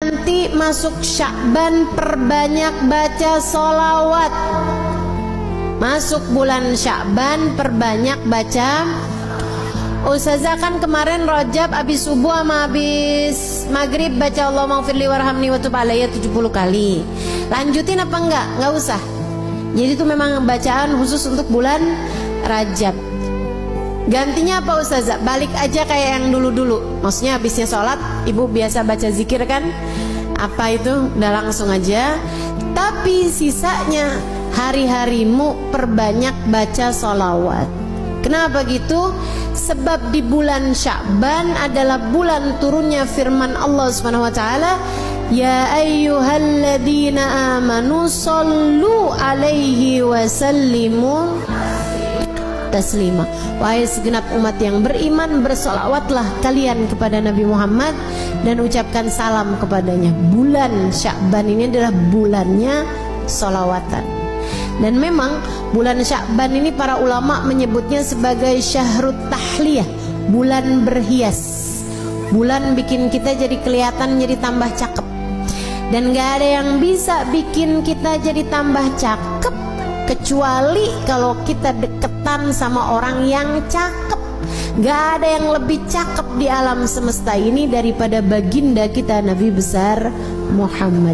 nanti masuk Sya'ban perbanyak baca sholawat. Masuk bulan Sya'ban perbanyak baca. Ustazah kan kemarin Rajab abis subuh sama abis maghrib baca Allahumma ghfirli warhamni wa tub alayya 70 kali. Lanjutin apa enggak? Enggak usah. Jadi itu memang bacaan khusus untuk bulan Rajab. Gantinya apa Ustazah? Balik aja kayak yang dulu-dulu. Maksudnya habisnya sholat ibu biasa baca zikir kan? Apa itu? Udah langsung aja. Tapi sisanya hari-harimu perbanyak baca sholawat. Kenapa gitu? Sebab di bulan Sya'ban adalah bulan turunnya firman Allah Subhanahu wa taala, ya ayyuhalladzina amanu shallu alaihi wa sallimu taslima. Wahai segenap umat yang beriman, bersolawatlah kalian kepada Nabi Muhammad dan ucapkan salam kepadanya. Bulan Sya'ban ini adalah bulannya solawatan. Dan memang bulan Sya'ban ini para ulama menyebutnya sebagai syahrut tahliyah, bulan berhias. Bulan bikin kita jadi kelihatan, jadi tambah cakep. Dan gak ada yang bisa bikin kita jadi tambah cakep kecuali kalau kita deketan sama orang yang cakep. Gak ada yang lebih cakep di alam semesta ini daripada baginda kita Nabi besar Muhammad.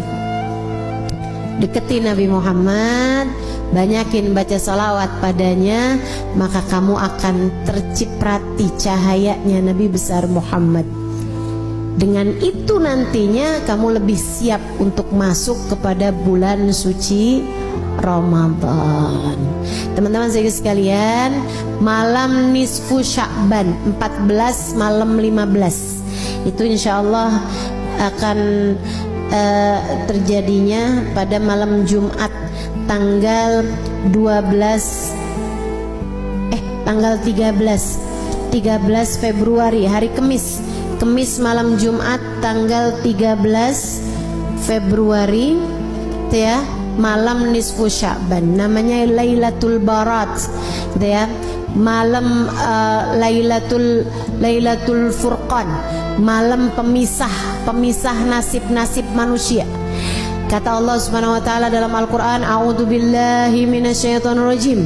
Deketi Nabi Muhammad, banyakin baca salawat padanya, maka kamu akan terciprati cahayanya Nabi besar Muhammad. Dengan itu nantinya kamu lebih siap untuk masuk kepada bulan suci Ramadan. Teman-teman saya sekalian, malam nisfu Sya'ban 14 malam 15 itu insya Allah akan terjadinya pada malam Jumat tanggal 13 Februari, hari Kemis malam Jumat tanggal 13 Februari gitu ya, malam nisfu Sya'ban, namanya Lailatul Barat gitu ya, malam Lailatul Furqan, malam pemisah nasib-nasib manusia. Kata Allah Subhanahu wa taala dalam Al-Qur'an, a'udzubillahi minasyaitonirrajim.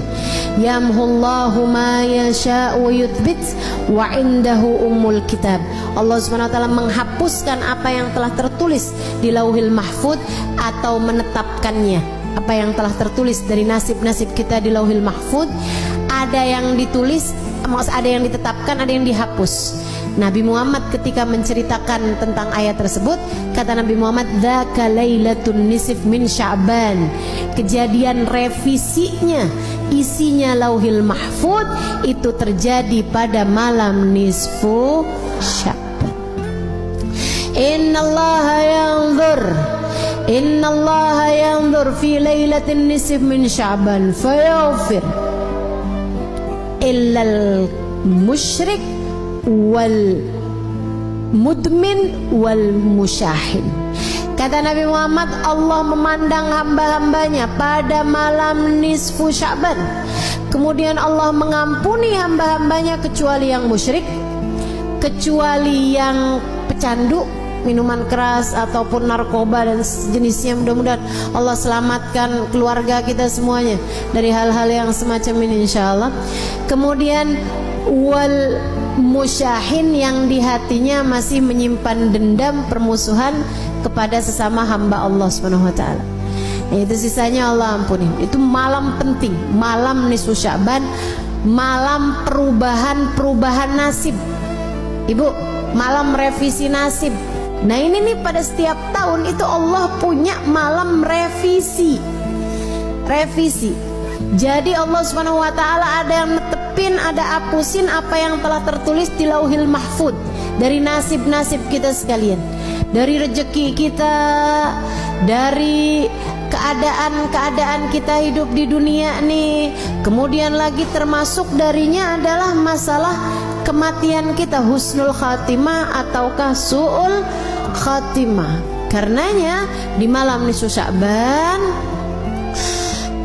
Yamhullahu ma yasha'u wa yuthbit wa 'indahu ummul kitab. Allah Subhanahu wa taala menghapuskan apa yang telah tertulis di Lauhil Mahfuz atau menetapkannya. Apa yang telah tertulis dari nasib-nasib kita di Lauhil Mahfuz, ada yang ditulis, ada yang ditetapkan, ada yang dihapus. Nabi Muhammad ketika menceritakan tentang ayat tersebut, kata Nabi Muhammad, dzaka lailatun nisf min Sya'ban. Kejadian revisinya, isinya Lauhil Mahfuz itu terjadi pada malam nisfu Sya'ban. Innallaha yanzur fi lailatin nisf min Sya'ban fayaghfir illal musyrik wal mudmin wal musyahin. Kata Nabi Muhammad, Allah memandang hamba-hambanya pada malam nisfu Sya'ban. Kemudian Allah mengampuni hamba-hambanya kecuali yang musyrik, kecuali yang pecandu, minuman keras ataupun narkoba dan sejenisnya. Mudah-mudahan Allah selamatkan keluarga kita semuanya dari hal-hal yang semacam ini insyaallah. Kemudian wal musyahin, yang di hatinya masih menyimpan dendam, permusuhan kepada sesama hamba Allah Subhanahu wa taala. Itu sisanya Allah ampuni. Itu malam penting, malam nisfu Sya'ban, malam perubahan nasib. Ibu, malam revisi nasib. Nah ini nih pada setiap tahun itu Allah punya malam revisi. Jadi Allah Subhanahu wa taala ada yang netepin, ada hapusin apa yang telah tertulis di Lauhil Mahfuz dari nasib-nasib kita sekalian, dari rezeki kita, dari keadaan kita hidup di dunia nih. Kemudian lagi termasuk darinya adalah masalah kematian kita, husnul khatimah ataukah su'ul khatimah. Karenanya di malam nisfu Sya'ban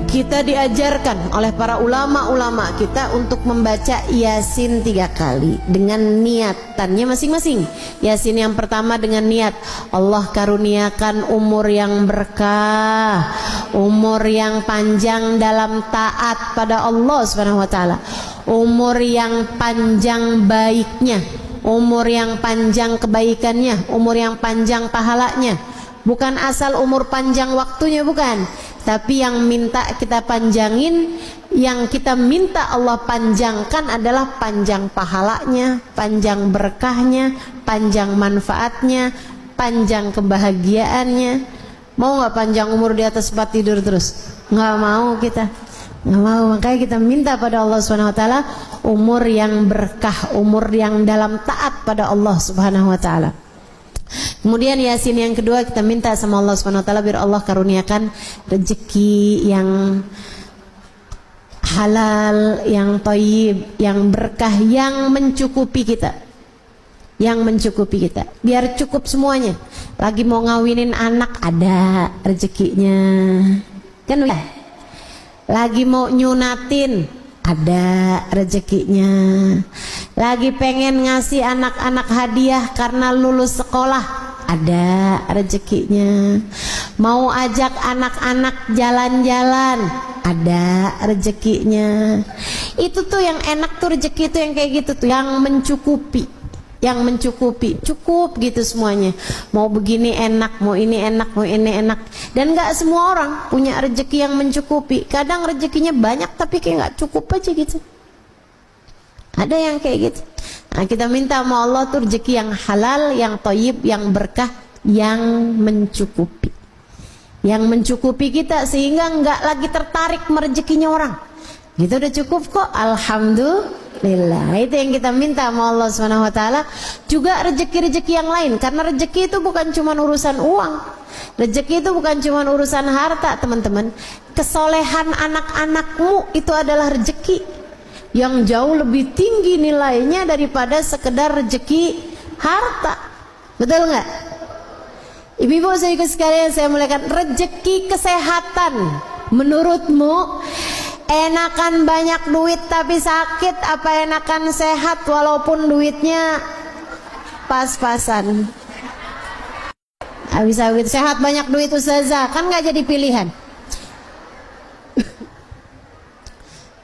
kita diajarkan oleh para ulama-ulama kita untuk membaca Yasin 3 kali dengan niatannya masing-masing. Yasin yang pertama dengan niat Allah karuniakan umur yang berkah, umur yang panjang dalam taat pada Allah Subhanahu wa taala, umur yang panjang baiknya, umur yang panjang kebaikannya, umur yang panjang pahalanya. Bukan asal umur panjang waktunya, bukan, tapi yang minta kita panjangin, yang kita minta Allah panjangkan adalah panjang pahalanya, panjang berkahnya, panjang manfaatnya, panjang kebahagiaannya. Mau nggak panjang umur di atas tempat tidur terus? Nggak mau kita, nggak mau. Makanya kita minta pada Allah Subhanahu Wa Taala umur yang berkah, umur yang dalam taat pada Allah Subhanahu Wa Taala. Kemudian Yasin yang kedua kita minta sama Allah Subhanahu wa taala biar Allah karuniakan rezeki yang halal, yang thayyib, yang berkah, yang mencukupi kita. Yang mencukupi kita. Biar cukup semuanya. Lagi mau ngawinin anak ada rezekinya. Kan ya? Lagi mau nyunatin ada rezekinya. Lagi pengen ngasih anak-anak hadiah karena lulus sekolah, ada rezekinya. Mau ajak anak-anak jalan-jalan, ada rezekinya. Itu tuh yang enak tuh, rezeki tuh yang kayak gitu tuh, yang mencukupi. Yang mencukupi, cukup gitu semuanya. Mau begini enak, mau ini enak, mau ini enak. Dan gak semua orang punya rezeki yang mencukupi. Kadang rezekinya banyak tapi kayak gak cukup aja gitu. Ada yang kayak gitu. Nah, kita minta sama Allah tuh rezeki yang halal, yang thayyib, yang berkah, yang mencukupi. Yang mencukupi kita sehingga nggak lagi tertarik merezekinya orang. Gitu udah cukup kok, alhamdulillah. Itu yang kita minta sama Allah Subhanahu wa taala. Juga rezeki-rezeki yang lain, karena rezeki itu bukan cuma urusan uang. Rezeki itu bukan cuma urusan harta, teman-teman. Kesolehan anak-anakmu itu adalah rezeki yang jauh lebih tinggi nilainya daripada sekedar rezeki harta. Betul nggak? Ibu-ibu saudaraku sekalian, saya muliakan, rezeki kesehatan menurutmu enakan banyak duit tapi sakit, apa enakan sehat walaupun duitnya pas-pasan? Bisa gitu, sehat banyak duit ustazah, kan nggak jadi pilihan.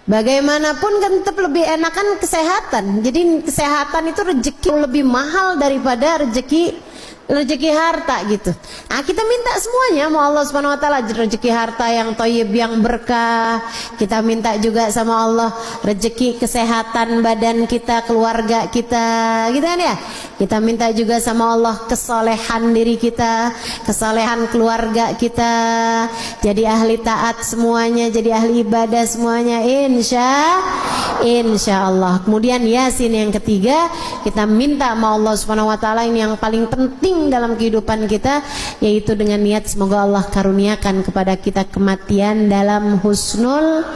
Bagaimanapun kan tetap lebih enakan kesehatan. Jadi kesehatan itu rezeki lebih mahal daripada rezeki harta gitu. Nah, kita minta semuanya mau Allah Subhanahu wa taala rezeki harta yang thayyib, yang berkah. Kita minta juga sama Allah rezeki kesehatan badan kita, keluarga kita, gitu kan ya. Kita minta juga sama Allah kesolehan diri kita, kesolehan keluarga kita, jadi ahli taat semuanya, jadi ahli ibadah semuanya, insya Allah. Kemudian Yasin yang ketiga, kita minta sama Allah Subhanahu wa taala ini yang paling penting dalam kehidupan kita, yaitu dengan niat semoga Allah karuniakan kepada kita kematian dalam husnul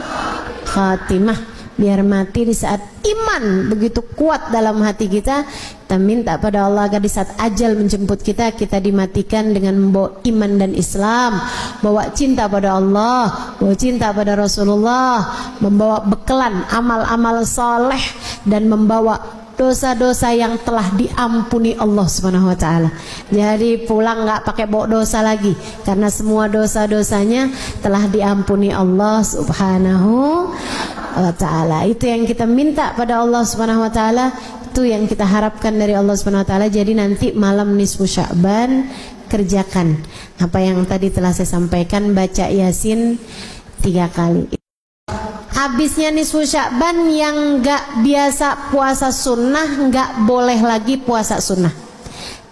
khatimah, biar mati di saat iman begitu kuat dalam hati kita. Kita minta pada Allah agar di saat ajal menjemput kita, kita dimatikan dengan membawa iman dan Islam, bawa cinta pada Allah, bawa cinta pada Rasulullah, membawa bekelan amal-amal soleh, dan membawa dosa-dosa yang telah diampuni Allah Subhanahu wa taala. Jadi pulang nggak pakai bawa dosa lagi, karena semua dosa-dosanya telah diampuni Allah Subhanahu wa taala. Itu yang kita minta pada Allah Subhanahu wa taala, itu yang kita harapkan dari Allah Subhanahu wa taala. Jadi nanti malam nisfu Sya'ban kerjakan apa yang tadi telah saya sampaikan, baca Yasin 3 kali. Habisnya nisfu Sya'ban yang nggak biasa puasa sunnah nggak boleh lagi puasa sunnah.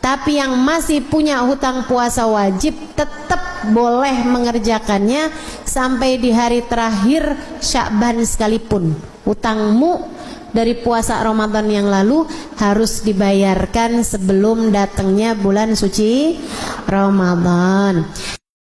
Tapi yang masih punya hutang puasa wajib tetap boleh mengerjakannya sampai di hari terakhir Sya'ban sekalipun. Hutangmu dari puasa Ramadan yang lalu harus dibayarkan sebelum datangnya bulan suci Ramadan.